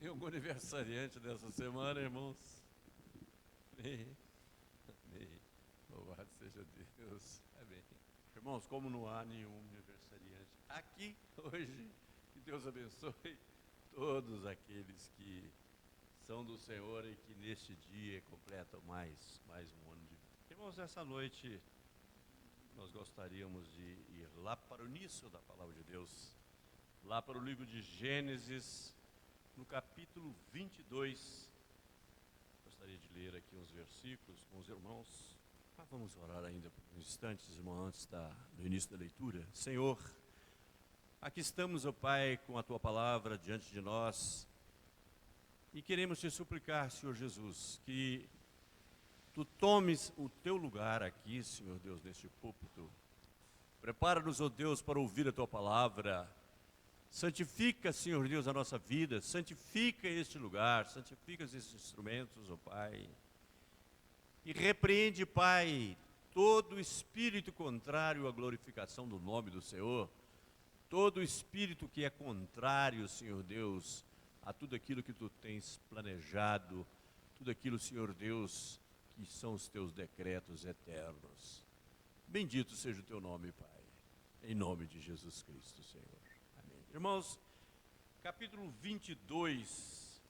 Tem algum aniversariante dessa semana, irmãos? Amém. Amém. Louvado seja Deus. Amém. Irmãos, como não há nenhum aniversariante aqui hoje, que Deus abençoe todos aqueles que são do Senhor e que neste dia completam mais um ano de vida. Irmãos, essa noite nós gostaríamos de ir lá para o início da palavra de Deus, lá para o livro de Gênesis, no capítulo 22. Gostaria de ler aqui uns versículos com os irmãos, mas vamos orar ainda por uns instantes, irmão, antes do início da leitura. Senhor, aqui estamos, ó Pai, com a Tua palavra diante de nós e queremos Te suplicar, Senhor Jesus, que Tu tomes o Teu lugar aqui, Senhor Deus, neste púlpito. Prepara-nos, ó Deus, para ouvir a Tua palavra. Santifica, Senhor Deus, a nossa vida, santifica este lugar, santifica esses instrumentos, ó Pai. E repreende, Pai, todo espírito contrário à glorificação do nome do Senhor, todo espírito que é contrário, Senhor Deus, a tudo aquilo que Tu tens planejado, tudo aquilo, Senhor Deus, que são os Teus decretos eternos. Bendito seja o Teu nome, Pai, em nome de Jesus Cristo, Senhor. Irmãos, capítulo 22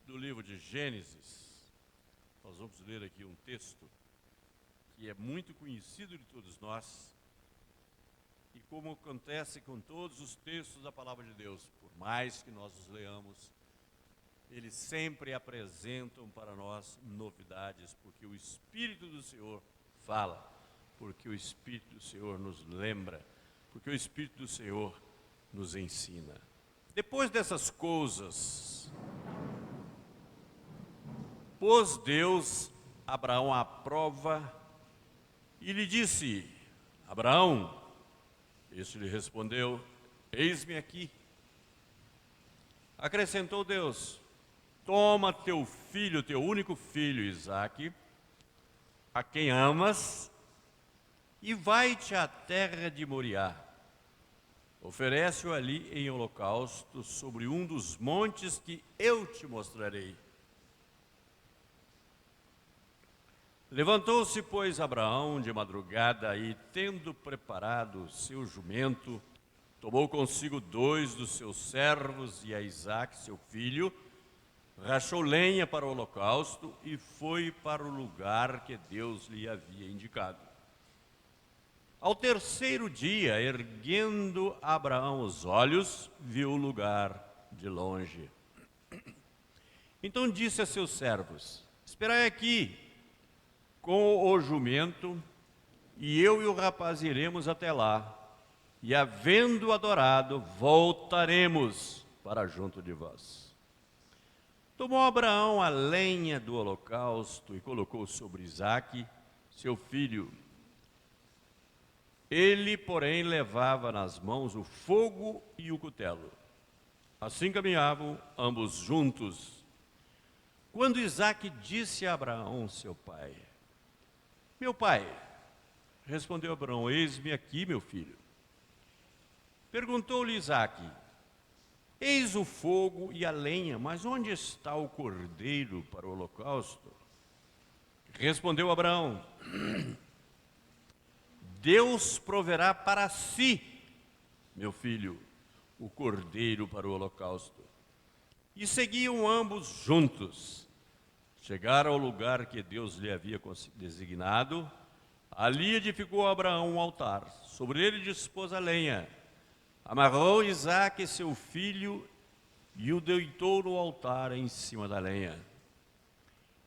do livro de Gênesis, nós vamos ler aqui um texto que é muito conhecido de todos nós, e como acontece com todos os textos da palavra de Deus, por mais que nós os leamos, eles sempre apresentam para nós novidades, porque o Espírito do Senhor fala, porque o Espírito do Senhor nos lembra, porque o Espírito do Senhor nos ensina. Depois dessas coisas, pôs Deus Abraão à prova e lhe disse: Abraão. Este lhe respondeu: eis-me aqui. Acrescentou Deus: toma teu filho, teu único filho Isaque, a quem amas, e vai-te à terra de Moriá. Oferece-o ali em holocausto sobre um dos montes que eu te mostrarei. Levantou-se, pois, Abraão de madrugada e, tendo preparado seu jumento, tomou consigo 2 dos seus servos e a Isaque, seu filho, rachou lenha para o holocausto e foi para o lugar que Deus lhe havia indicado. Ao terceiro dia, erguendo Abraão os olhos, viu o lugar de longe. Então disse a seus servos: esperai aqui com o jumento, e eu e o rapaz iremos até lá, e havendo adorado, voltaremos para junto de vós. Tomou Abraão a lenha do holocausto e colocou sobre Isaque, seu filho. Ele, porém, levava nas mãos o fogo e o cutelo. Assim caminhavam ambos juntos. Quando Isaque disse a Abraão, seu pai: meu pai, respondeu Abraão: eis-me aqui, meu filho. Perguntou-lhe Isaque: eis o fogo e a lenha, mas onde está o cordeiro para o holocausto? Respondeu Abraão: Deus proverá para si, meu filho, o cordeiro para o holocausto. E seguiam ambos juntos. Chegaram ao lugar que Deus lhe havia designado. Ali edificou Abraão um altar. Sobre ele dispôs a lenha. Amarrou Isaque, seu filho, e o deitou no altar em cima da lenha.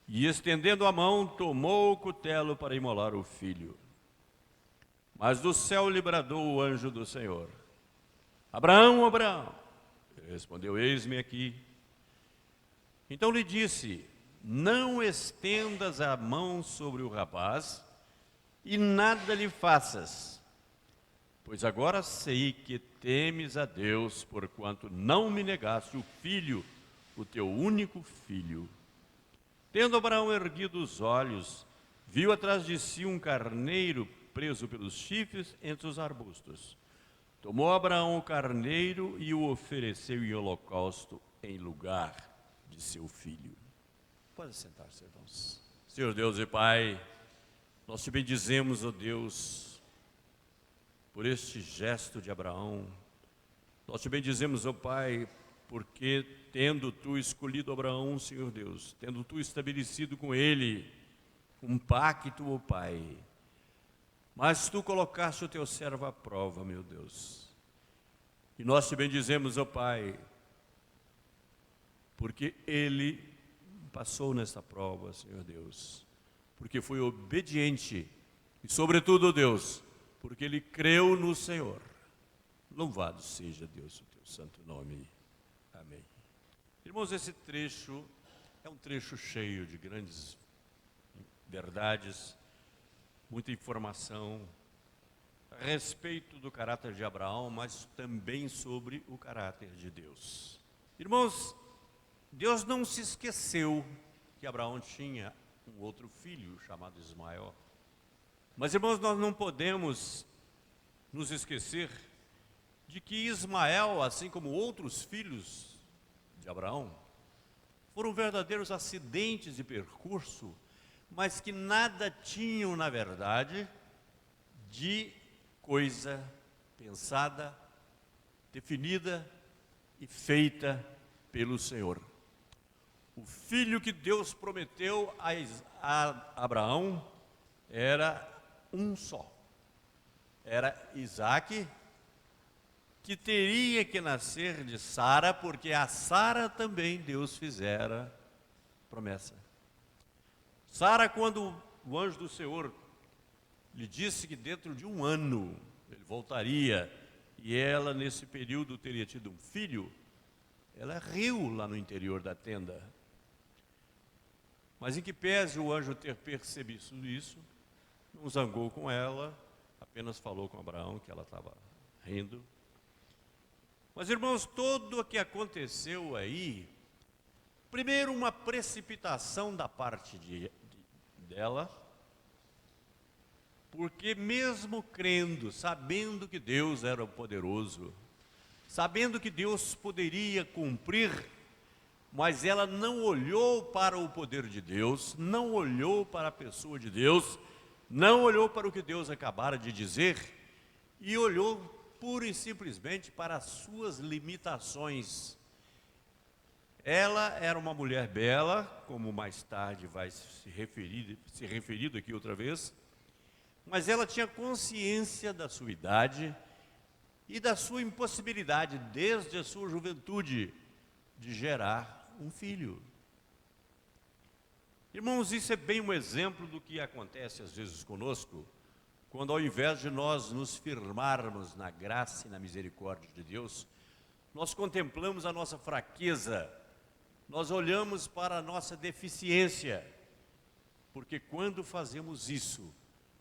E estendendo a mão, tomou o cutelo para imolar o filho. Mas do céu lhe bradou o anjo do Senhor: Abraão, Abraão. Ele respondeu: eis-me aqui. Então lhe disse: não estendas a mão sobre o rapaz e nada lhe faças, pois agora sei que temes a Deus, porquanto não me negaste o filho, o teu único filho. Tendo Abraão erguido os olhos, viu atrás de si um carneiro preso pelos chifres entre os arbustos. Tomou Abraão o carneiro e o ofereceu em holocausto em lugar de seu filho. Pode sentar-se, irmãos. Senhor Deus e Pai, nós te bendizemos, ó Deus, por este gesto de Abraão. Nós te bendizemos, ó Pai, porque tendo tu escolhido Abraão, Senhor Deus, tendo tu estabelecido com ele um pacto, ó Pai, mas tu colocaste o teu servo à prova, meu Deus. E nós te bendizemos, ó Pai, porque ele passou nessa prova, Senhor Deus, porque foi obediente e, sobretudo, Deus, porque ele creu no Senhor. Louvado seja Deus, o teu santo nome. Amém. Irmãos, esse trecho é um trecho cheio de grandes verdades, muita informação a respeito do caráter de Abraão, mas também sobre o caráter de Deus. Irmãos, Deus não se esqueceu que Abraão tinha um outro filho chamado Ismael. Mas, irmãos, nós não podemos nos esquecer de que Ismael, assim como outros filhos de Abraão, foram verdadeiros acidentes de percurso, mas que nada tinham, na verdade, de coisa pensada, definida e feita pelo Senhor. O filho que Deus prometeu a Abraão era um só. Era Isaque, que teria que nascer de Sara, porque a Sara também Deus fizera promessa. Sara, quando o anjo do Senhor lhe disse que dentro de um ano ele voltaria, e ela nesse período teria tido um filho, ela riu lá no interior da tenda. Mas em que pese o anjo ter percebido isso, não zangou com ela, apenas falou com Abraão que ela estava rindo. Mas, irmãos, tudo o que aconteceu aí, primeiro uma precipitação da parte dela, porque mesmo crendo, sabendo que Deus era o poderoso, sabendo que Deus poderia cumprir, mas ela não olhou para o poder de Deus, não olhou para a pessoa de Deus, não olhou para o que Deus acabara de dizer, e olhou pura e simplesmente para as suas limitações. Ela era uma mulher bela, como mais tarde vai se referido aqui outra vez, mas ela tinha consciência da sua idade e da sua impossibilidade, desde a sua juventude, de gerar um filho. Irmãos, isso é bem um exemplo do que acontece às vezes conosco, quando ao invés de nós nos firmarmos na graça e na misericórdia de Deus, nós contemplamos a nossa fraqueza, nós olhamos para a nossa deficiência, porque quando fazemos isso,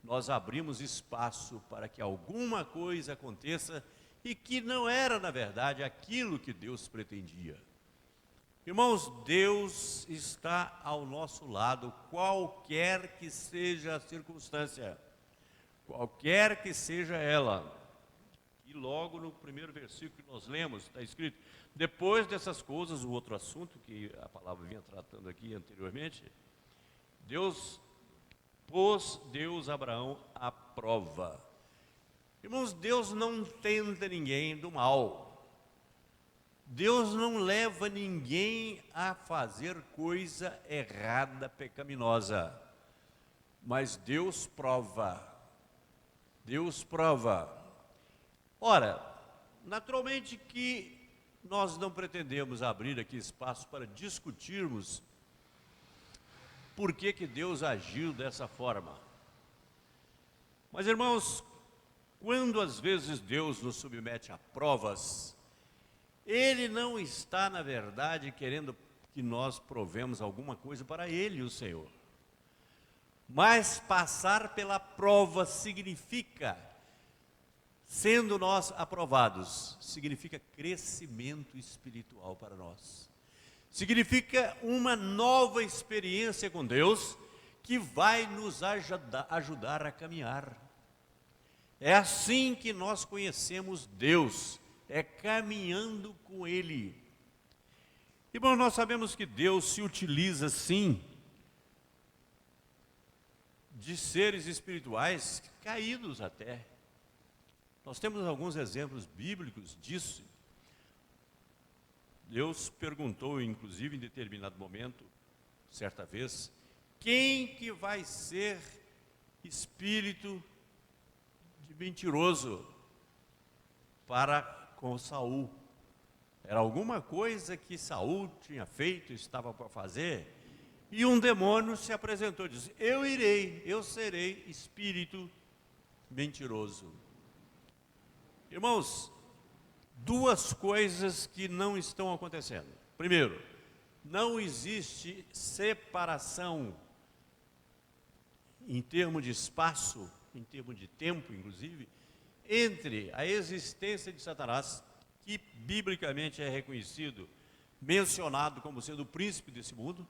nós abrimos espaço para que alguma coisa aconteça e que não era, na verdade, aquilo que Deus pretendia. Irmãos, Deus está ao nosso lado, qualquer que seja a circunstância, qualquer que seja ela. E logo no primeiro versículo que nós lemos, está escrito, depois dessas coisas, o outro assunto que a palavra vinha tratando aqui anteriormente, pôs Abraão à prova. Irmãos, Deus não tenta ninguém do mal. Deus não leva ninguém a fazer coisa errada, pecaminosa. Mas Deus prova. Deus prova. Ora, naturalmente que nós não pretendemos abrir aqui espaço para discutirmos por que Deus agiu dessa forma. Mas, irmãos, quando às vezes Deus nos submete a provas, Ele não está, na verdade, querendo que nós provemos alguma coisa para Ele, o Senhor. Mas passar pela prova significa, sendo nós aprovados, significa crescimento espiritual para nós. Significa uma nova experiência com Deus que vai nos ajudar a caminhar. É assim que nós conhecemos Deus, é caminhando com Ele. Irmão, nós sabemos que Deus se utiliza, sim, de seres espirituais caídos até. Nós temos alguns exemplos bíblicos disso. Deus perguntou, inclusive, em determinado momento, certa vez, quem que vai ser espírito de mentiroso para com Saul? Era alguma coisa que Saul tinha feito, estava para fazer, e um demônio se apresentou e disse: eu serei espírito mentiroso. Irmãos, duas coisas que não estão acontecendo. Primeiro, não existe separação em termos de espaço, em termos de tempo, inclusive, entre a existência de Satanás, que biblicamente é reconhecido, mencionado como sendo o príncipe desse mundo,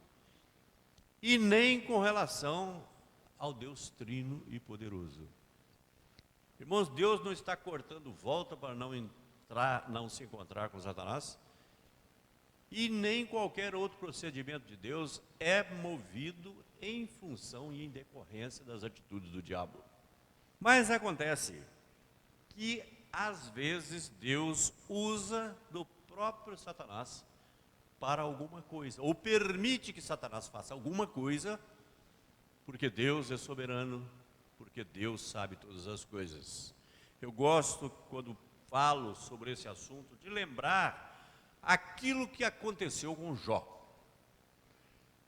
e nem com relação ao Deus trino e poderoso. Irmãos, Deus não está cortando volta para não se encontrar com Satanás, e nem qualquer outro procedimento de Deus é movido em função e em decorrência das atitudes do diabo. Mas acontece que às vezes Deus usa do próprio Satanás para alguma coisa, ou permite que Satanás faça alguma coisa, porque Deus é soberano, porque Deus sabe todas as coisas. Eu gosto, quando falo sobre esse assunto, de lembrar aquilo que aconteceu com Jó.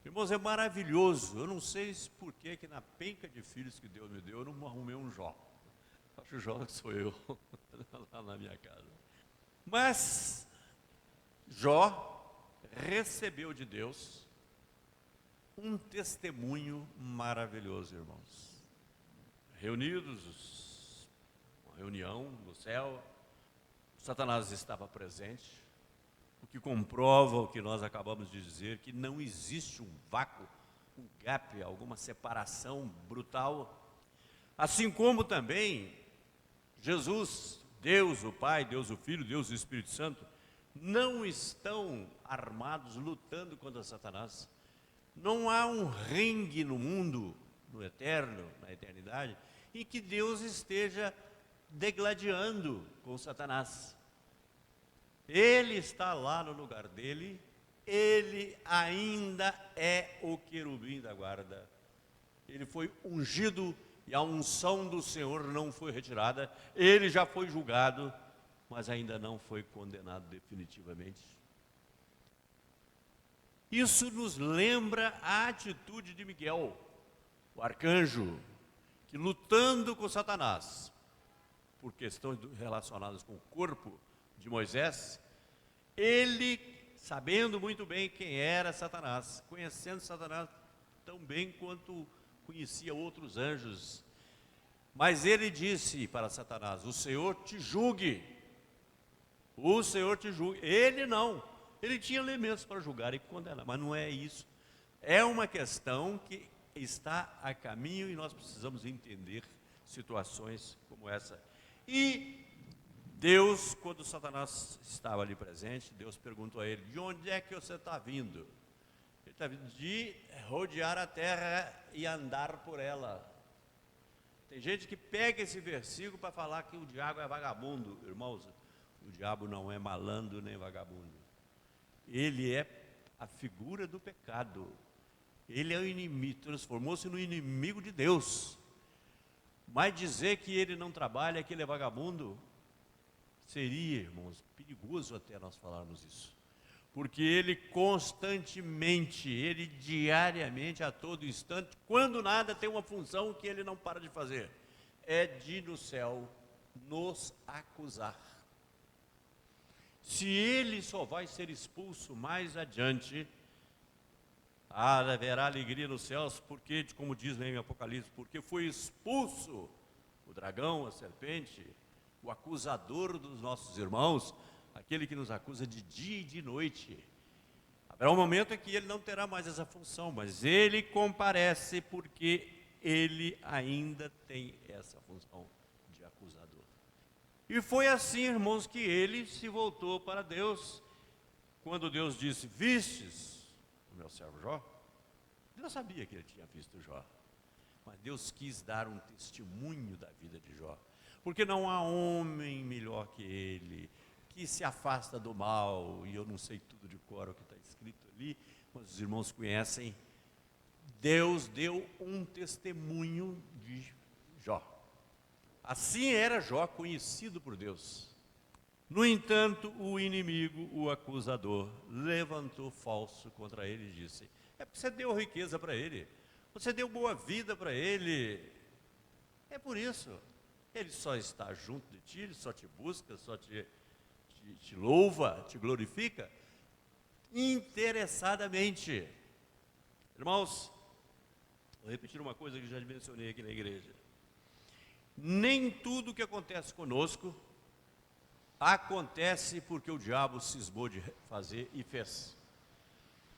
Irmãos, é maravilhoso. Eu não sei por que na penca de filhos que Deus me deu, eu não arrumei um Jó. Acho que o Jó sou eu, lá na minha casa. Mas Jó recebeu de Deus um testemunho maravilhoso, irmãos. Reunidos, uma reunião no céu, Satanás estava presente, o que comprova o que nós acabamos de dizer, que não existe um vácuo, um gap, alguma separação brutal. Assim como também Jesus, Deus o Pai, Deus o Filho, Deus o Espírito Santo, não estão armados lutando contra Satanás. Não há um ringue no mundo, no eterno, na eternidade, em que Deus esteja degladiando com Satanás. Ele está lá no lugar dele, ele ainda é o querubim da guarda. Ele foi ungido e a unção do Senhor não foi retirada. Ele já foi julgado, mas ainda não foi condenado definitivamente. Isso nos lembra a atitude de Miguel, o arcanjo, que lutando com Satanás, por questões relacionadas com o corpo de Moisés, ele, sabendo muito bem quem era Satanás, conhecendo Satanás tão bem quanto conhecia outros anjos, mas ele disse para Satanás: o Senhor te julgue, o Senhor te julgue. Ele não, ele tinha elementos para julgar e condenar, mas não é isso. É uma questão que está a caminho e nós precisamos entender situações como essa. E Deus, quando Satanás estava ali presente, Deus perguntou a ele: de onde é que você está vindo? Ele está vindo de rodear a terra e andar por ela. Tem gente que pega esse versículo para falar que o diabo é vagabundo. Irmãos, o diabo não é malandro nem vagabundo. Ele é a figura do pecado. Ele é o inimigo, transformou-se no inimigo de Deus. Mas dizer que ele não trabalha, que ele é vagabundo, seria, irmãos, perigoso até nós falarmos isso. Porque ele constantemente, ele diariamente, a todo instante, quando nada, tem uma função que ele não para de fazer. É de no céu nos acusar. Se ele só vai ser expulso mais adiante, haverá alegria nos céus, porque, como diz em Apocalipse, porque foi expulso o dragão, a serpente, o acusador dos nossos irmãos, aquele que nos acusa de dia e de noite. Haverá um momento em que ele não terá mais essa função, mas ele comparece porque ele ainda tem essa função de acusador. E foi assim, irmãos, que ele se voltou para Deus. quando Deus disse, vistes o meu servo Jó, Deus sabia que ele tinha visto Jó, mas Deus quis dar um testemunho da vida de Jó, porque não há homem melhor que ele, que se afasta do mal, e eu não sei tudo de cor o que está escrito ali, mas os irmãos conhecem. Deus deu um testemunho de Jó. Assim era Jó conhecido por Deus. No entanto, o inimigo, o acusador, levantou falso contra ele e disse, é porque você deu riqueza para ele, você deu boa vida para ele, é por isso, ele só está junto de ti, ele só te busca, só te louva, te glorifica, interessadamente. Irmãos, vou repetir uma coisa que já mencionei aqui na igreja. Nem tudo que acontece conosco acontece porque o diabo cismou de fazer e fez.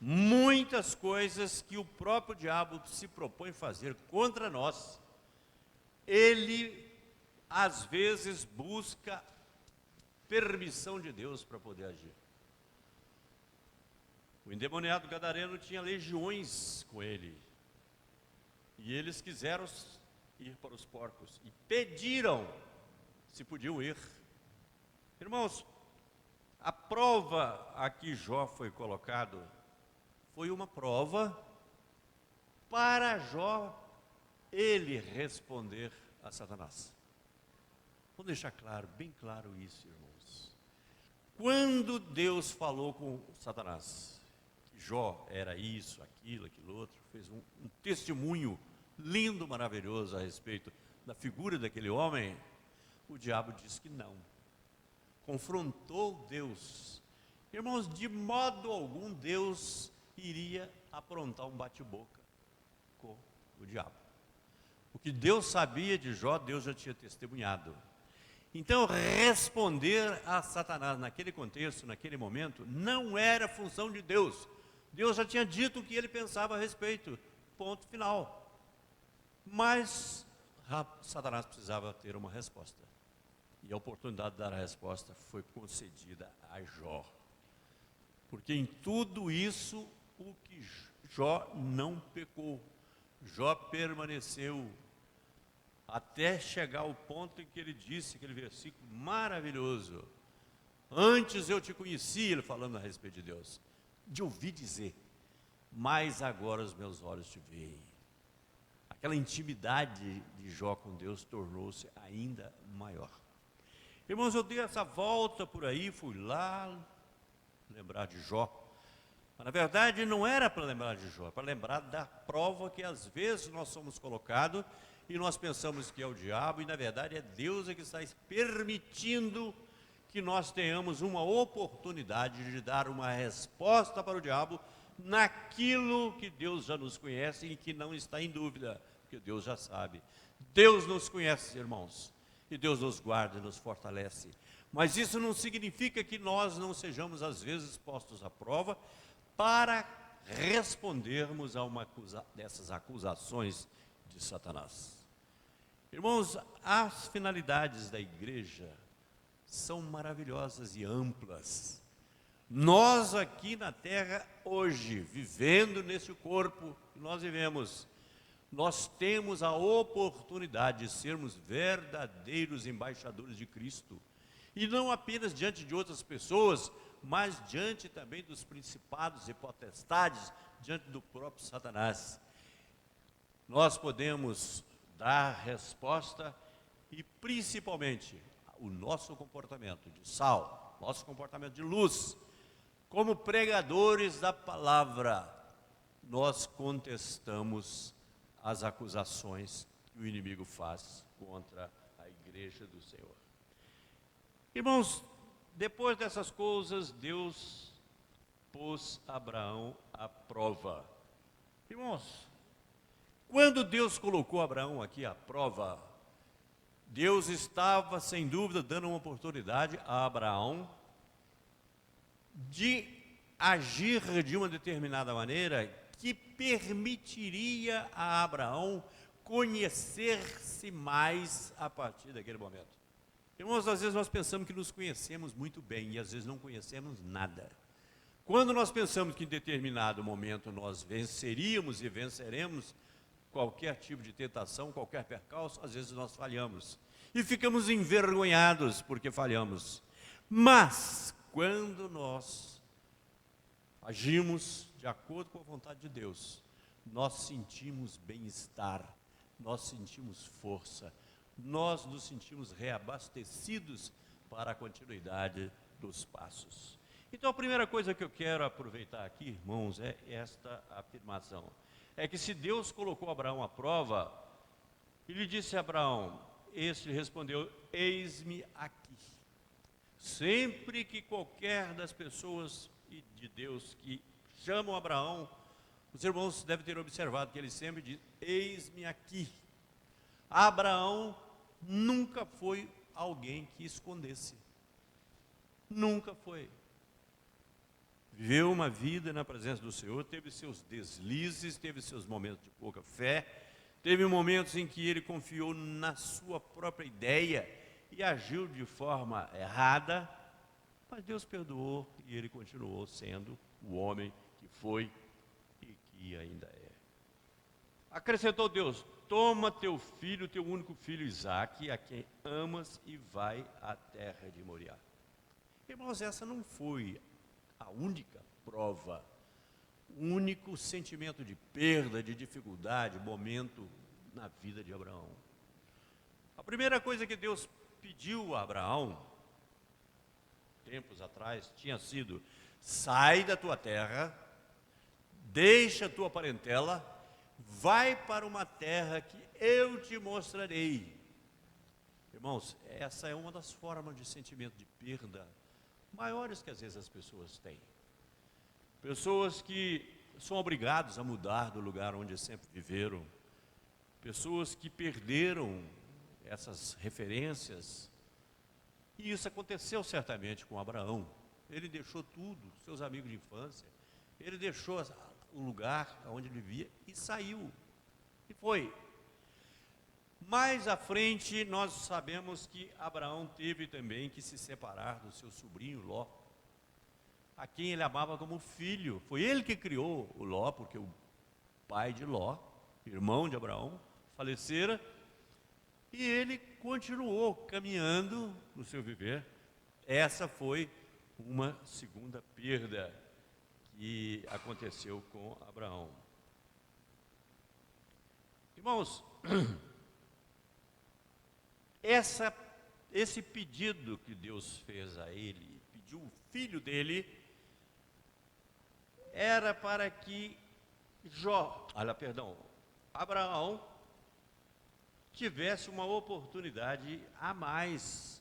Muitas coisas que o próprio diabo se propõe fazer contra nós, ele às vezes busca permissão de Deus para poder agir. O endemoniado gadareno tinha legiões com ele, e eles quiseram ir para os porcos, e pediram se podiam ir. Irmãos, a prova a que Jó foi colocado, foi uma prova para Jó, ele responder a Satanás. Vou deixar claro, bem claro isso, irmãos. Quando Deus falou com Satanás, que Jó era isso, aquilo outro, fez um testemunho lindo, maravilhoso a respeito da figura daquele homem, o diabo disse que não. Confrontou Deus. Irmãos, de modo algum Deus iria aprontar um bate-boca com o diabo. O que Deus sabia de Jó, Deus já tinha testemunhado. Então, responder a Satanás naquele contexto, naquele momento, não era função de Deus. Deus já tinha dito o que ele pensava a respeito. Ponto final. Mas Satanás precisava ter uma resposta. E a oportunidade de dar a resposta foi concedida a Jó. Porque em tudo isso, o que Jó não pecou. Jó permaneceu até chegar ao ponto em que ele disse, aquele versículo maravilhoso. Antes eu te conheci, ele falando a respeito de Deus, de ouvir dizer, mas agora os meus olhos te veem. Aquela intimidade de Jó com Deus tornou-se ainda maior. Irmãos, eu dei essa volta por aí, fui lá lembrar de Jó. Mas na verdade não era para lembrar de Jó, para lembrar da prova que às vezes nós somos colocados e nós pensamos que é o diabo, e na verdade é Deus que está permitindo que nós tenhamos uma oportunidade de dar uma resposta para o diabo naquilo que Deus já nos conhece e que não está em dúvida, porque Deus já sabe. Deus nos conhece, irmãos, e Deus nos guarda e nos fortalece. Mas isso não significa que nós não sejamos às vezes postos à prova para respondermos a uma dessas acusações de Satanás. Irmãos, as finalidades da igreja são maravilhosas e amplas. Nós aqui na terra hoje, vivendo nesse corpo que nós vivemos, nós temos a oportunidade de sermos verdadeiros embaixadores de Cristo. E não apenas diante de outras pessoas, mas diante também dos principados e potestades, diante do próprio Satanás. Nós podemos dar resposta e principalmente o nosso comportamento de sal, nosso comportamento de luz, como pregadores da palavra, nós contestamos as acusações que o inimigo faz contra a igreja do Senhor. Irmãos, depois dessas coisas, Deus pôs Abraão à prova. Irmãos, quando Deus colocou Abraão aqui à prova, Deus estava, sem dúvida, dando uma oportunidade a Abraão de agir de uma determinada maneira que permitiria a Abraão conhecer-se mais a partir daquele momento. Irmãos, às vezes nós pensamos que nos conhecemos muito bem e às vezes não conhecemos nada. Quando nós pensamos que em determinado momento nós venceríamos e venceremos qualquer tipo de tentação, qualquer percalço, às vezes nós falhamos. E ficamos envergonhados porque falhamos. Mas, quando nós agimos de acordo com a vontade de Deus, nós sentimos bem-estar, nós sentimos força, nós nos sentimos reabastecidos para a continuidade dos passos. Então, a primeira coisa que eu quero aproveitar aqui, irmãos, é esta afirmação. É que se Deus colocou Abraão à prova, ele disse a Abraão, este respondeu, eis-me aqui. Sempre que qualquer das pessoas de Deus que chamam Abraão, os irmãos devem ter observado que ele sempre diz, eis-me aqui. Abraão nunca foi alguém que escondesse. Nunca foi. Viveu uma vida na presença do Senhor, teve seus deslizes, teve seus momentos de pouca fé, teve momentos em que ele confiou na sua própria ideia e agiu de forma errada, mas Deus perdoou e ele continuou sendo o homem que foi e que ainda é. Acrescentou Deus, toma teu filho, teu único filho Isaque, a quem amas, e vai à terra de Moriá. Irmãos, essa não foi a única prova, o único sentimento de perda, de dificuldade, momento na vida de Abraão. A primeira coisa que Deus pediu a Abraão, tempos atrás, tinha sido, sai da tua terra, deixa a tua parentela, vai para uma terra que eu te mostrarei. Irmãos, essa é uma das formas de sentimento de perda maiores que às vezes as pessoas têm. Pessoas que são obrigadas a mudar do lugar onde sempre viveram. Pessoas que perderam essas referências. E isso aconteceu certamente com Abraão. Ele deixou tudo, seus amigos de infância. Ele deixou o lugar onde ele vivia e saiu. E foi. Mais à frente, nós sabemos que Abraão teve também que se separar do seu sobrinho Ló, a quem ele amava como filho. Foi ele que criou o Ló, porque o pai de Ló, irmão de Abraão, falecera, e ele continuou caminhando no seu viver. Essa foi uma segunda perda que aconteceu com Abraão. Irmãos, esse pedido que Deus fez a ele, pediu o filho dele, era para que Abraão tivesse uma oportunidade a mais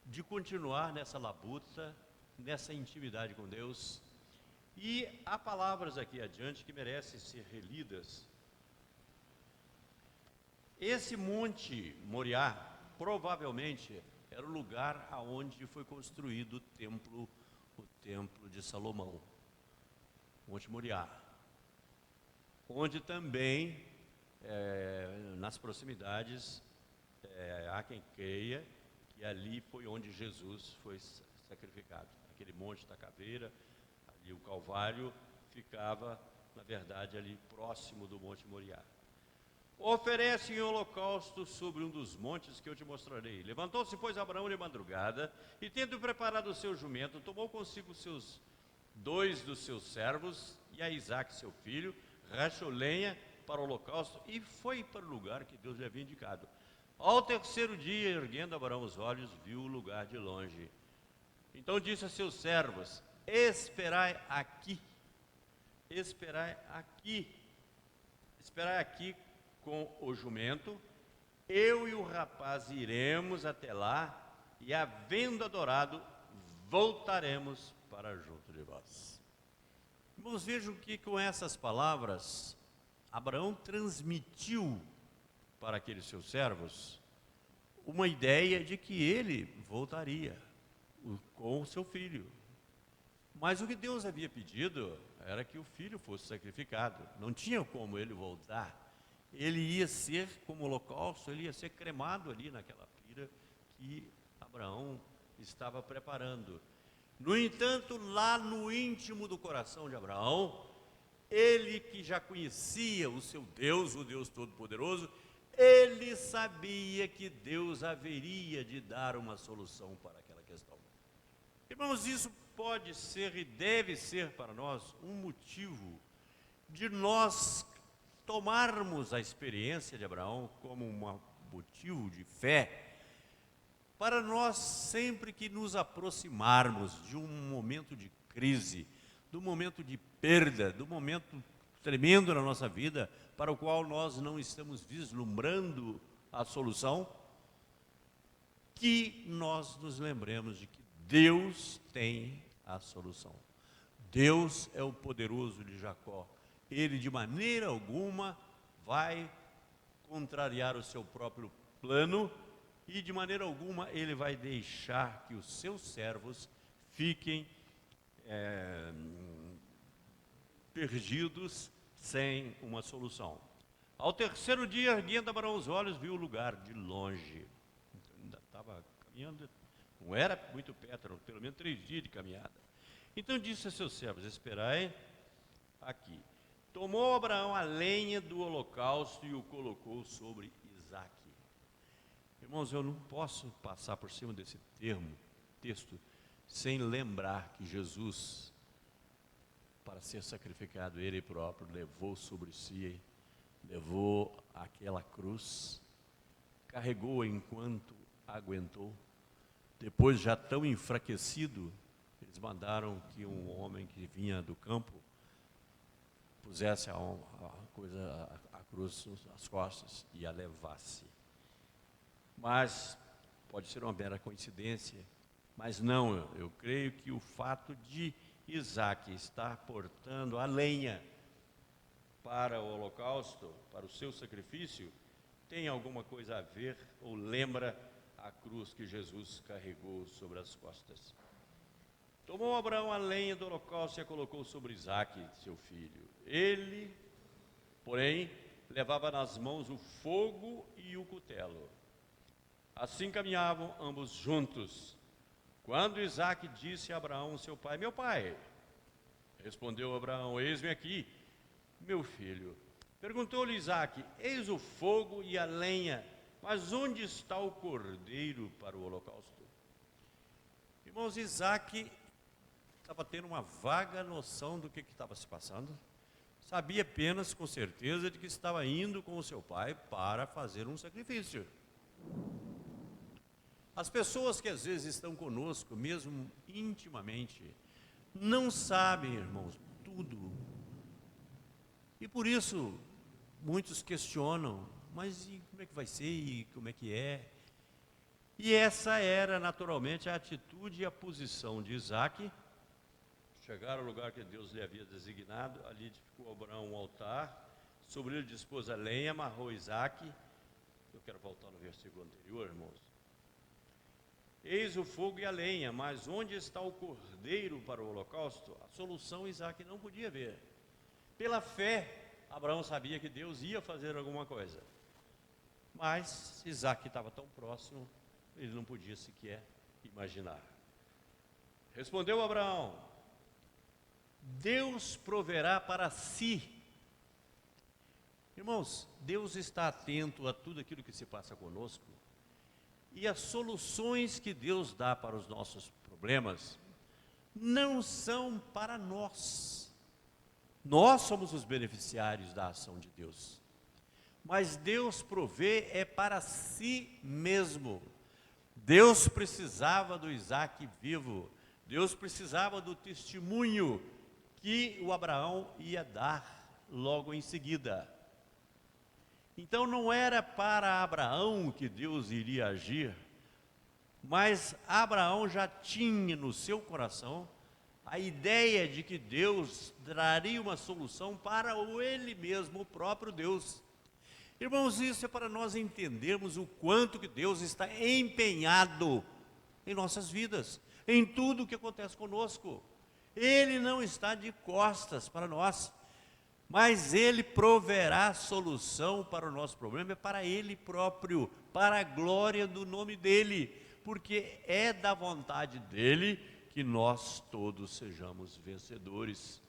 de continuar nessa labuta, nessa intimidade com Deus. E há palavras aqui adiante que merecem ser relidas. Esse monte Moriá, provavelmente era o lugar aonde foi construído o templo de Salomão, Monte Moriá, onde também, nas proximidades, há quem creia que ali foi onde Jesus foi sacrificado. Aquele monte da caveira, ali o Calvário, ficava, na verdade, ali próximo do Monte Moriá. Oferece em holocausto sobre um dos montes que eu te mostrarei. Levantou-se, pois, Abraão de madrugada, e tendo preparado o seu jumento, tomou consigo dois dos seus servos, e a Isaque, seu filho, rachou lenha para o holocausto, e foi para o lugar que Deus lhe havia indicado. Ao terceiro dia, erguendo Abraão os olhos, viu o lugar de longe. Então disse a seus servos, esperai aqui, com o jumento, eu e o rapaz iremos até lá, e havendo adorado, voltaremos para junto de vós. Irmãos, vejam que com essas palavras, Abraão transmitiu para aqueles seus servos uma ideia de que ele voltaria com o seu filho. Mas o que Deus havia pedido era que o filho fosse sacrificado. Não tinha como ele voltar. Ele ia ser como holocausto, ele ia ser cremado ali naquela pira que Abraão estava preparando. No entanto, lá no íntimo do coração de Abraão, ele que já conhecia o seu Deus, o Deus Todo-Poderoso, ele sabia que Deus haveria de dar uma solução para aquela questão. Irmãos, isso pode ser e deve ser para nós um motivo de nós tomarmos a experiência de Abraão como um motivo de fé, para nós sempre que nos aproximarmos de um momento de crise, do momento de perda, do momento tremendo na nossa vida, para o qual nós não estamos vislumbrando a solução, que nós nos lembremos de que Deus tem a solução. Deus é o poderoso de Jacó. Ele de maneira alguma vai contrariar o seu próprio plano e de maneira alguma ele vai deixar que os seus servos fiquem perdidos sem uma solução. Ao terceiro dia, erguendo Abraão os olhos, viu o lugar de longe. Ainda estava caminhando, não era muito perto, eram pelo menos 3 dias de caminhada. Então disse a seus servos: esperai aqui. Tomou Abraão a lenha do holocausto e o colocou sobre Isaque. Irmãos, eu não posso passar por cima desse texto, sem lembrar que Jesus, para ser sacrificado, ele próprio levou sobre si, levou aquela cruz, carregou enquanto aguentou. Depois, já tão enfraquecido, eles mandaram que um homem que vinha do campo pusesse a cruz nas costas e a levasse. Mas pode ser uma mera coincidência, mas não, eu creio que o fato de Isaque estar portando a lenha para o holocausto, para o seu sacrifício, tem alguma coisa a ver ou lembra a cruz que Jesus carregou sobre as costas. Tomou Abraão a lenha do holocausto e a colocou sobre Isaque, seu filho. Ele, porém, levava nas mãos o fogo e o cutelo. Assim caminhavam ambos juntos. Quando Isaque disse a Abraão, seu pai: meu pai, respondeu Abraão: eis-me aqui, meu filho. Perguntou-lhe Isaque: eis o fogo e a lenha, mas onde está o cordeiro para o holocausto? Irmãos, Isaque estava tendo uma vaga noção do que estava se passando. Sabia apenas com certeza de que estava indo com o seu pai para fazer um sacrifício. As pessoas que às vezes estão conosco, mesmo intimamente, não sabem, irmãos, tudo. E por isso, muitos questionam: mas e como é que vai ser? E como é que é? E essa era naturalmente a atitude e a posição de Isaque. Chegaram ao lugar que Deus lhe havia designado, ali edificou Abraão um altar, sobre ele dispôs a lenha, amarrou Isaque. Eu quero voltar no versículo anterior, irmãos. Eis o fogo e a lenha, mas onde está o cordeiro para o holocausto? A solução Isaque não podia ver. Pela fé, Abraão sabia que Deus ia fazer alguma coisa. Mas Isaque estava tão próximo, ele não podia sequer imaginar. Respondeu Abraão: Deus proverá para si. Irmãos, Deus está atento a tudo aquilo que se passa conosco. E as soluções que Deus dá para os nossos problemas não são para nós. Nós somos os beneficiários da ação de Deus. Mas Deus provê é para si mesmo. Deus precisava do Isaque vivo. Deus precisava do testemunho que o Abraão ia dar logo em seguida. Então não era para Abraão que Deus iria agir, mas Abraão já tinha no seu coração a ideia de que Deus traria uma solução para ele mesmo, o próprio Deus. Irmãos, isso é para nós entendermos o quanto que Deus está empenhado em nossas vidas, em tudo o que acontece conosco. Ele não está de costas para nós, mas Ele proverá solução para o nosso problema, é para Ele próprio, para a glória do nome dEle, porque é da vontade dEle que nós todos sejamos vencedores.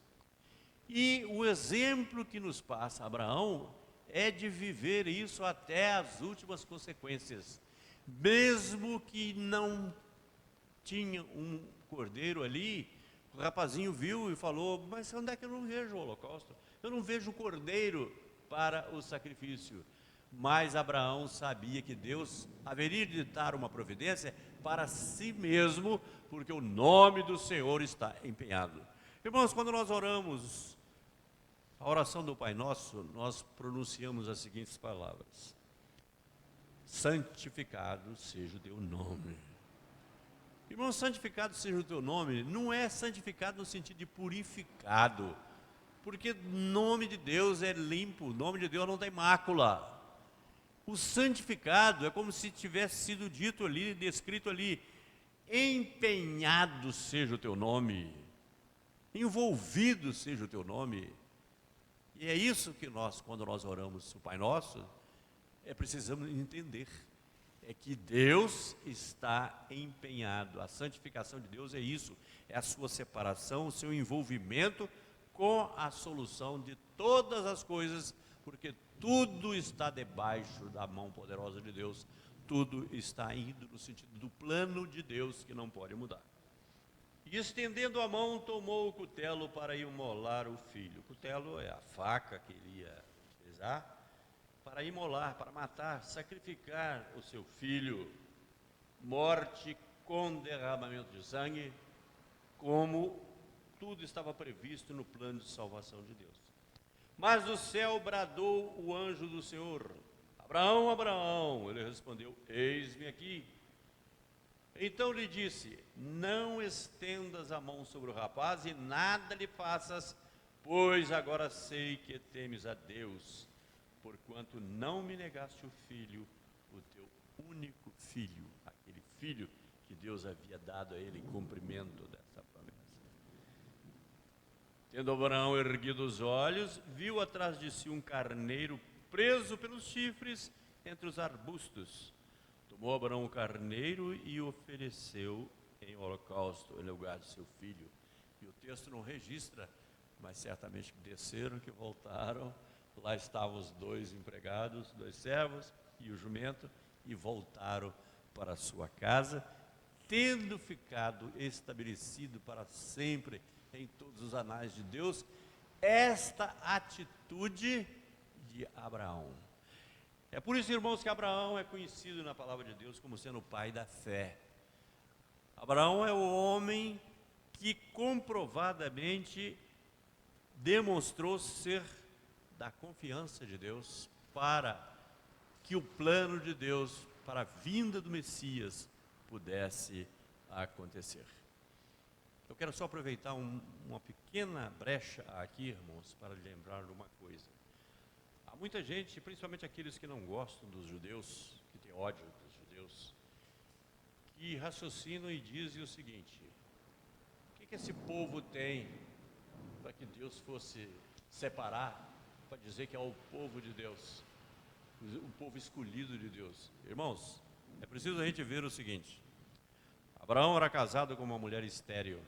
E o exemplo que nos passa Abraão é de viver isso até as últimas consequências. Mesmo que não tinha um cordeiro ali, o rapazinho viu e falou: mas onde é que eu não vejo o holocausto? Eu não vejo o cordeiro para o sacrifício. Mas Abraão sabia que Deus haveria de dar uma providência para si mesmo, porque o nome do Senhor está empenhado. Irmãos, quando nós oramos a oração do Pai Nosso, nós pronunciamos as seguintes palavras: santificado seja o teu nome. Irmão, santificado seja o teu nome, não é santificado no sentido de purificado, porque o nome de Deus é limpo, o nome de Deus não tem mácula. O santificado é como se tivesse sido dito ali, descrito ali: empenhado seja o teu nome, envolvido seja o teu nome. E é isso que nós, quando nós oramos o Pai Nosso, precisamos entender. É que Deus está empenhado. A santificação de Deus é isso, é a sua separação, o seu envolvimento com a solução de todas as coisas, porque tudo está debaixo da mão poderosa de Deus, tudo está indo no sentido do plano de Deus que não pode mudar. E estendendo a mão, tomou o cutelo para imolar o filho. O cutelo é a faca que ele ia utilizar para imolar, para matar, sacrificar o seu filho. Morte com derramamento de sangue, como tudo estava previsto no plano de salvação de Deus. Mas do céu bradou o anjo do Senhor: Abraão, Abraão. Ele respondeu: eis-me aqui. Então lhe disse: não estendas a mão sobre o rapaz e nada lhe faças, pois agora sei que temes a Deus, porquanto não me negaste o filho, o teu único filho, aquele filho que Deus havia dado a ele em cumprimento dessa promessa. Tendo Abraão erguido os olhos, viu atrás de si um carneiro preso pelos chifres entre os arbustos. Tomou Abraão o carneiro e o ofereceu em holocausto em lugar de seu filho. E o texto não registra, mas certamente que desceram, que voltaram. Lá estavam os dois empregados, dois servos e o jumento, e voltaram para a sua casa, tendo ficado estabelecido para sempre em todos os anais de Deus esta atitude de Abraão. É por isso, irmãos, que Abraão é conhecido na palavra de Deus como sendo o pai da fé. Abraão é o homem que comprovadamente demonstrou ser da confiança de Deus para que o plano de Deus para a vinda do Messias pudesse acontecer. Eu quero só aproveitar uma pequena brecha aqui, irmãos, para lembrar de uma coisa. Há muita gente, principalmente aqueles que não gostam dos judeus, que têm ódio dos judeus, que raciocinam e dizem o seguinte: o que esse povo tem para que Deus fosse separar, para dizer que é o povo de Deus, o povo escolhido de Deus? Irmãos, é preciso a gente ver o seguinte: Abraão era casado com uma mulher estéril.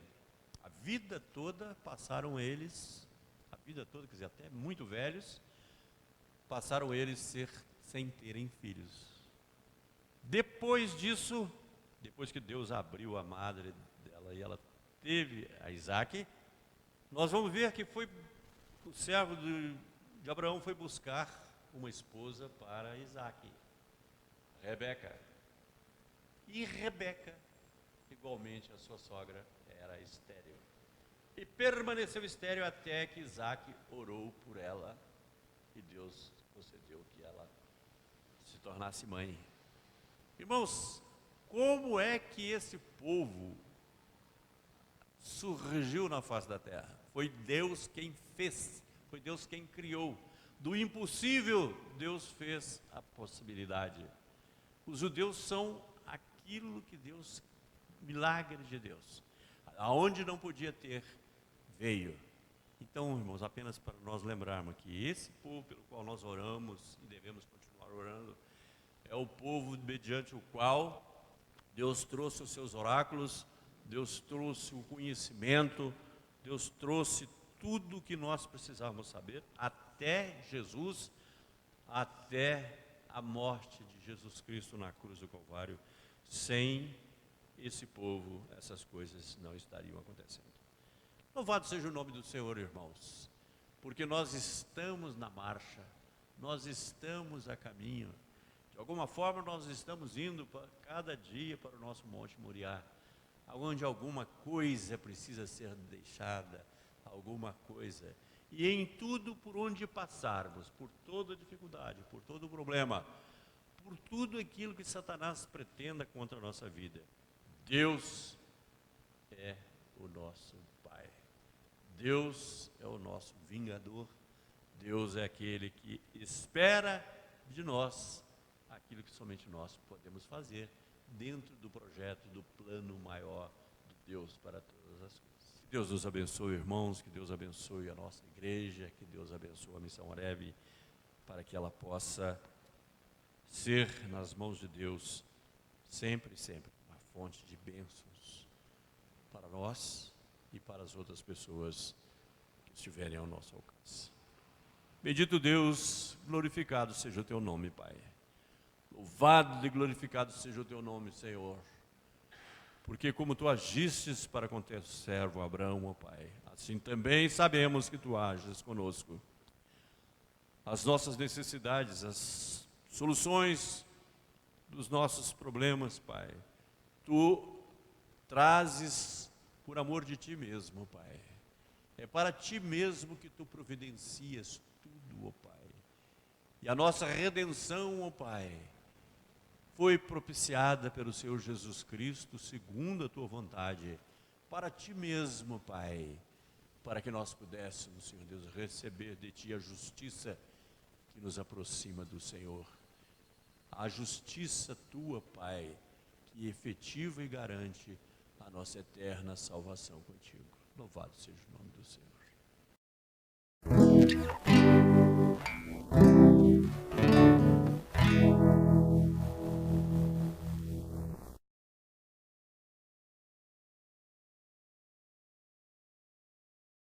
A vida toda passaram eles, a vida toda, quer dizer, até muito velhos, passaram eles sem terem filhos. Depois disso, depois que Deus abriu a madre dela e ela teve a Isaac, nós vamos ver que foi o servo de Abraão foi buscar uma esposa para Isaac, Rebeca. E Rebeca, igualmente a sua sogra, era estéril. E permaneceu estéril até que Isaac orou por ela e Deus concedeu que ela se tornasse mãe. Irmãos, como é que esse povo surgiu na face da terra? Foi Deus quem fez, foi Deus quem criou. Do impossível, Deus fez a possibilidade. Os judeus são aquilo que Deus, milagre de Deus. Aonde não podia ter, veio. Então, irmãos, apenas para nós lembrarmos que esse povo pelo qual nós oramos e devemos continuar orando, é o povo mediante o qual Deus trouxe os seus oráculos Deus trouxe o conhecimento, Deus trouxe tudo o que nós precisávamos saber, até Jesus, até a morte de Jesus Cristo na cruz do Calvário. Sem esse povo, essas coisas não estariam acontecendo. Louvado seja o nome do Senhor, irmãos, porque nós estamos na marcha, nós estamos a caminho. De alguma forma nós estamos indo cada dia para o nosso Monte Moriá, onde alguma coisa precisa ser deixada, alguma coisa. E em tudo por onde passarmos, por toda dificuldade, por todo problema, por tudo aquilo que Satanás pretenda contra a nossa vida, Deus é o nosso Pai. Deus é o nosso vingador. Deus é aquele que espera de nós aquilo que somente nós podemos fazer dentro do projeto, do plano maior de Deus para todas as coisas. Que Deus nos abençoe, irmãos, que Deus abençoe a nossa igreja, que Deus abençoe a Missão Horebe, para que ela possa ser nas mãos de Deus sempre, sempre uma fonte de bênçãos para nós e para as outras pessoas que estiverem ao nosso alcance. Bendito Deus, glorificado seja o teu nome, Pai. Louvado e glorificado seja o teu nome, Senhor. Porque como tu agistes para com teu servo Abraão, ó Pai, assim também sabemos que tu ages conosco. As nossas necessidades, as soluções dos nossos problemas, Pai, tu trazes por amor de ti mesmo, Pai. É para ti mesmo que tu providencias tudo, ó Pai. E a nossa redenção, ó Pai, foi propiciada pelo Senhor Jesus Cristo, segundo a tua vontade, para ti mesmo, Pai, para que nós pudéssemos, Senhor Deus, receber de ti a justiça que nos aproxima do Senhor. A justiça tua, Pai, que efetiva e garante a nossa eterna salvação contigo. Louvado seja o nome do Senhor.